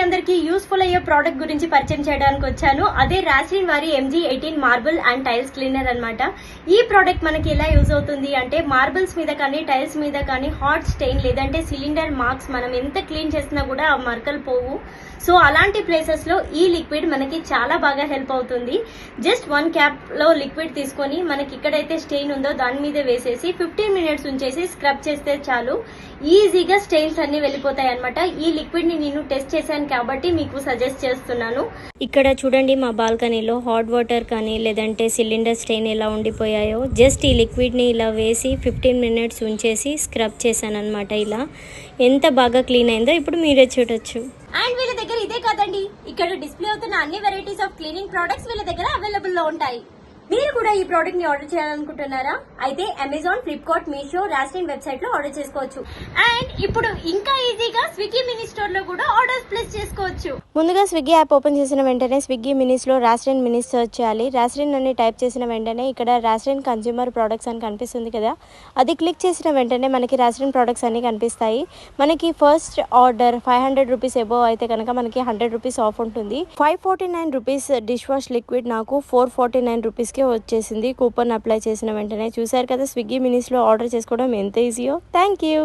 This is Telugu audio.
అందరికి యూస్ఫుల్ అయ్యే ప్రోడక్ట్ గురించి పరిచయం చేయడానికి వచ్చాను. అదే రాస్లిన్ వారి MG18 marble and tiles cleaner అన్నమాట. ఈ ప్రోడక్ట్ మనకి ఎలా యూజ్ అవుతుంది అంటే మార్బుల్స్ మీద కానీ టైల్స్ మీద కానీ హాట్ స్టెయిన్ లేదంటే సిలిండర్ మార్క్స్ మనం ఎంత క్లీన్ చేసినా కూడా ఆ మరకలు పోవు. సో అలాంటి ప్లేసెస్ లో ఈ లిక్విడ్ మనకి చాలా బాగా హెల్ప్ అవుతుంది. జస్ట్ 1 క్యాప్ లో లిక్విడ్ తీసుకొని మనకి ఎక్కడైతే స్టెయిన్ ఉందో దాని మీద వేసేసి 15 మినిట్స్ ఉంచేసి స్క్రబ్ చేస్తే చాలు, ఈజీగా స్టెయిన్స్ అన్ని వెళ్ళిపోతాయి అనమాట. ఈ లిక్విడ్ ని నేను టెస్ట్ చేశాను కాబట్టి మీకు సజెస్ట్ చేస్తున్నాను. ఇక్కడ చూడండి, మా బాల్కనీలో హాట్ వాటర్ కానీ లేదంటే సిలిండర్ స్టెయిన్ ఎలా ఉండిపోయాయో జస్ట్ ఈ లిక్విడ్ ని ఇలా వేసి 15 మినిట్స్ ఉంచేసి స్క్రబ్ చేశాను అనమాట. ఇలా ఎంత బాగా క్లీన్ అయిందో ఇప్పుడు మీరే చూడొచ్చు. అండ్ వీళ్ళ దగ్గర ఇదే కాదండి, ఇక్కడ డిస్ప్లే అవుతున్న అన్ని వెరైటీస్ ఆఫ్ క్లీనింగ్ ప్రొడక్ట్స్ వీళ్ళ దగ్గర అవైలబుల్ లో ఉంటాయి. మీరు కూడా ఈ ప్రోడక్ట్ ని ఆర్డర్ చేయాలనుకుంటున్నారా? అయితే అమెజాన్, ఫ్లిప్కార్ట్, మీషో, రాస్లిన్ వెబ్సైట్ లో ఆర్డర్ చేసుకోవచ్చు. అండ్ ఇప్పుడు ఇంకా ఈజీగా స్విగ్గీ మినీ స్టోర్ లో కూడా ఆర్డర్స్ ప్లేస్ చేసుకోవచ్చు. ముందుగా స్విగ్గీ యాప్ ఓపెన్ చేసిన వెంటనే స్విగ్గీ మినీస్ లో రాస్లిన్ మినీస్ సర్చ్ చేయాలి. రాస్లిన్ అని టైప్ చేసిన వెంటనే ఇక్కడ రాస్లిన్ కన్స్యూమర్ ప్రొడక్ట్స్ అని కనిపిస్తుంది కదా, అది క్లిక్ చేసిన వెంటనే మనకి రాస్లిన్ ప్రొడక్ట్స్ అన్ని కనిపిస్తాయి. మనకి ఫస్ట్ ఆర్డర్ 500 రూపీస్ ఎబో అయితే కనుక మనకి 100 రూపీస్ ఆఫ్ ఉంటుంది. 549 రూపీస్ డిష్ వాష్ లిక్విడ్ నాకు 449 రూపీస్ వచ్చేసింది కూపన్ అప్లై చేసిన వెంటనే. చూసారు కదా స్విగ్గీ మినీస్ లో ఆర్డర్ చేసుకోవడం ఎంత ఈజీయో. Thank you.